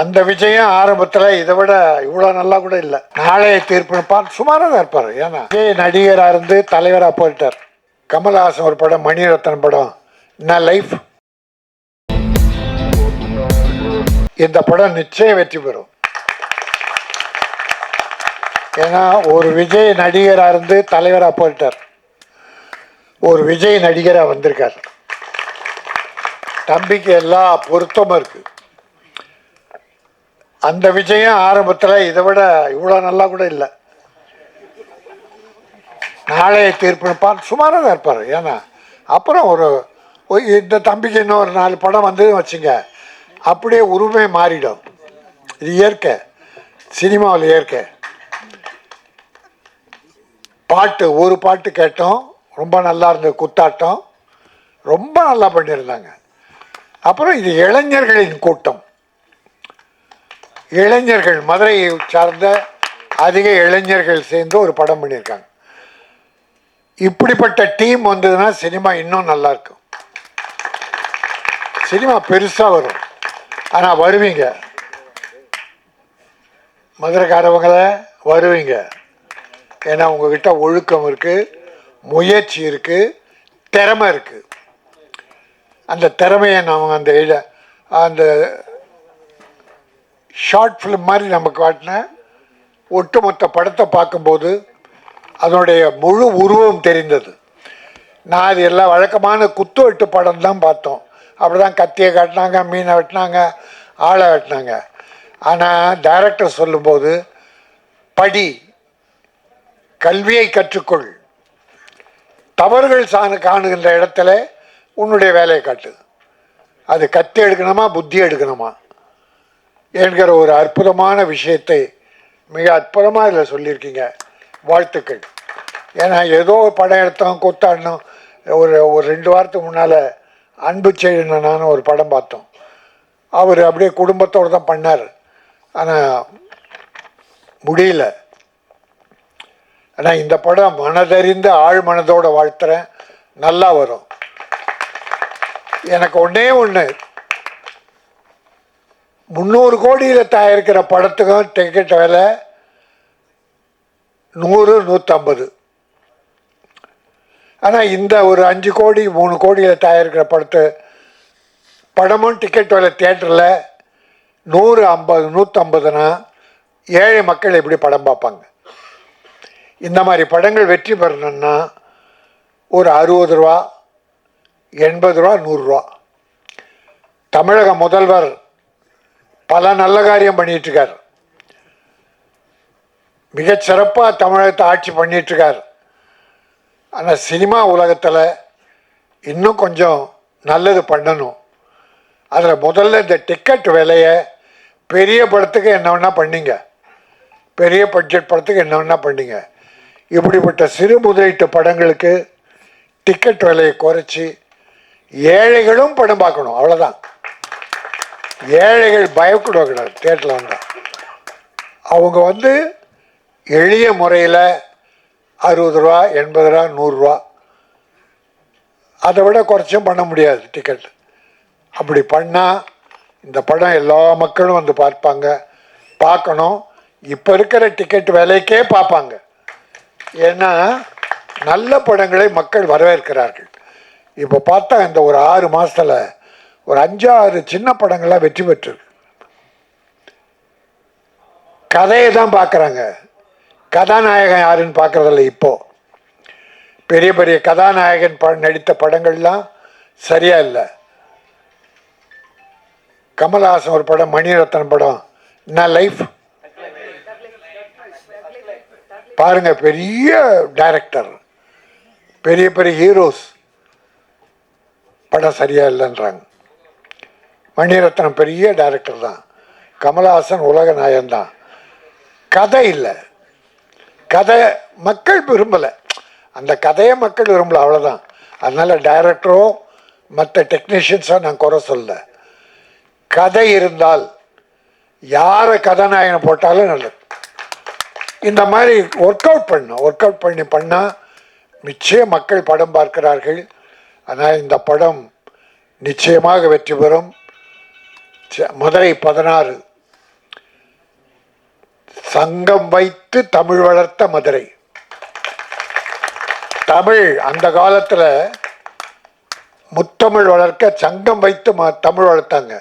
அந்த விஜயம் ஆரம்பத்தில் இதை விட இவ்வளோ நல்லா கூட இல்லை. நாளைய தீர்ப்பு சுமாராக தான் இருப்பார். ஏன்னா விஜய் நடிகராக இருந்து தலைவராக போயிட்டார். கமல்ஹாசன் ஒரு படம், மணிரத்னம் படம், நான் லைஃப். இந்த படம் நிச்சயம் வெற்றி பெறும். ஏன்னா ஒரு விஜய் நடிகராக இருந்து தலைவராக போயிட்டார். ஒரு விஜய் நடிகராக வந்திருக்கார். தம்பிக்கு எல்லா பொருத்தமும் இருக்கு. அந்த விஜயம் ஆரம்பத்தில் இதை விட இவ்வளோ நல்லா கூட இல்லை. நாளைய தீர்ப்பு சுமாராக தான் இருப்பார். ஏன்னா அப்புறம் இந்த தம்பிக்கு இன்னும் ஒரு 4 படம் வந்து வச்சுங்க, அப்படியே உருவமே மாறிடும். இது இயற்கை, சினிமாவில் இயற்கை. ஒரு பாட்டு கேட்டோம், ரொம்ப நல்லா இருந்தது. குத்தாட்டம் ரொம்ப நல்லா பண்ணியிருந்தாங்க. அப்புறம் இது இளைஞர்களின் கூட்டம். இளைஞர்கள், மதுரையை சார்ந்த அதிக இளைஞர்கள் சேர்ந்து ஒரு படம் பண்ணியிருக்காங்க. இப்படிப்பட்ட டீம் வந்ததுன்னா சினிமா இன்னும் நல்லா இருக்கும். சினிமா பெருசாக வரும். ஆனால் வருவீங்க, மதுரைக்காரவங்கள வருவீங்க. ஏன்னா உங்ககிட்ட ஒழுக்கம் இருக்குது, முயற்சி இருக்குது, திறமை இருக்குது. அந்த திறமையை நாம் அந்த ஷார்ட் ஃபிலிம் மாதிரி நம்ம காட்டின ஒட்டுமொத்த படத்தை பார்க்கும்போது அதனுடைய முழு உருவம் தெரிந்தது. நான் அது எல்லாம் வழக்கமான குத்து வெட்டு படம் தான் பார்த்தோம். அப்படி தான் கத்தியை காட்டினாங்க, மீனை வெட்டினாங்க, ஆளை வெட்டினாங்க. ஆனால் டைரக்டர் சொல்லும்போது படி, கல்வியை கற்றுக்கொள், தவறுகள் காணுகின்ற இடத்துல உன்னுடைய வேலையை காட்டு. அது கத்தி எடுக்கணுமா புத்தி எடுக்கணுமா என்கிற ஒரு அற்புதமான விஷயத்தை மிக அற்புதமாக இதில் சொல்லியிருக்கீங்க. வாழ்த்துக்கள். ஏன்னா ஏதோ படம் எடுத்தோம், கூத்தாடினோம். ஒரு 2 வாரத்துக்கு முன்னால் அன்பு செய்யணும்னு ஒரு படம் பார்த்தோம். அவர் அப்படியே குடும்பத்தோடு தான் பண்ணார். ஆனால் முடியல. ஆனால் இந்த படம் மனதறிந்து ஆழ் மனதோடு வாழ்த்துறேன், நல்லா வரும். எனக்கு ஒன்றே 300 கோடியில் தயாரிக்கிற படத்துக்கும் டிக்கெட் விலை 100, 150. ஆனால் இந்த ஒரு 5 கோடி 3 கோடியில் தயாரிக்கிற படமும் டிக்கெட் விலை தியேட்டரில் 100, 50, 150னா ஏழை மக்கள் எப்படி படம் பார்ப்பாங்க? இந்த மாதிரி படங்கள் வெற்றி பெறணுன்னா ஒரு 60 ரூபா, 80 ரூபா, 100 ரூபா. தமிழக முதல்வர் பல நல்ல காரியம் பண்ணிகிட்ருக்கார். மிகச்சிறப்பாக தமிழகத்தை ஆட்சி பண்ணிகிட்ருக்கார். ஆனால் சினிமா உலகத்தில் இன்னும் கொஞ்சம் நல்லது பண்ணணும். அதில் முதல்ல இந்த டிக்கெட் விலையை பெரிய படத்துக்கு என்ன வேணால் பண்ணிங்க, பெரிய பட்ஜெட் படத்துக்கு என்ன வேணால் பண்ணிங்க. இப்படிப்பட்ட சிறு முதலீட்டு படங்களுக்கு டிக்கெட் விலையை குறைச்சி ஏழைகளும் படம் பார்க்கணும். அவ்வளோதான். ஏழைகள் பயக்கூடாது தியேட்டரில் வந்தால். அவங்க எளிய முறையில் 60 ரூபா, 80 ரூபா, 100 ரூபா, அதை விட குறைச்சும் பண்ண முடியாது டிக்கெட். அப்படி பண்ணால் இந்த படம் எல்லா மக்களும் பார்க்கணும். இப்போ இருக்கிற டிக்கெட் விலைக்கே பார்ப்பாங்க. ஏன்னா நல்ல படங்களை மக்கள் வரவேற்கிறார்கள். இப்போ பார்த்தா இந்த ஒரு 6 மாதத்தில் ஒரு 5-6 சின்ன படங்கள்லாம் வெற்றி பெற்றிருக்கு. கதையை தான் பார்க்குறாங்க, கதாநாயகன் யாருன்னு பார்க்குறதில்ல. இப்போது பெரிய பெரிய கதாநாயகன் நடித்த படங்கள்லாம் சரியா இல்லை. கமல்ஹாசன் ஒரு படம், மணிரத்னம் படம், நான் லைஃப் பாருங்க. பெரிய டைரக்டர், பெரிய பெரிய ஹீரோஸ் படம் சரியா இல்லைன்றாங்க. மணிரத்னம் பெரிய டைரக்டர் தான், கமல்ஹாசன் உலக நாயகன் தான். கதை இல்லை, கதை மக்கள் விரும்பலை. அந்த கதையை மக்கள் விரும்பலை, அவ்வளோதான். அதனால் டைரக்டரோ மற்ற டெக்னீஷியன்ஸோ நான் குறை சொல்ல. கதை இருந்தால் யாரை கதாநாயகனை போட்டாலும் நல்லது. இந்த மாதிரி ஒர்க் அவுட் பண்ணால் நிச்சயம் மக்கள் படம் பார்க்கிறார்கள். ஆனால் இந்த படம் நிச்சயமாக வெற்றி பெறும். மதுரை 16 சங்கம் வைத்து தமிழ் வளர்த்த மதுரை. தமிழ் அந்த காலத்தில் முத்தமிழ் வளர்க்க சங்கம் வைத்து தமிழ் வளர்த்தாங்க.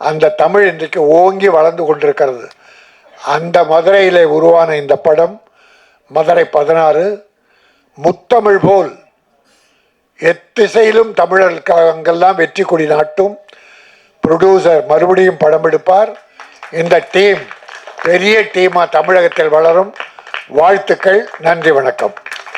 அந்த தமிழ் இன்றைக்கு ஓங்கி வளர்ந்து கொண்டிருக்கிறது. அந்த மதுரையில் உருவான இந்த படம் மதுரை 16. முத்தமிழ் போல் எத்திசையிலும் தமிழர்களுக்காக அங்கெல்லாம் வெற்றி கொடி நாட்டும். ப்ரொடியூசர் மறுபடியும் படம் எடுப்பார். இந்த டீம் பெரிய டீமாக தமிழகத்தில் வளரும். வாழ்த்துக்கள். நன்றி, வணக்கம்.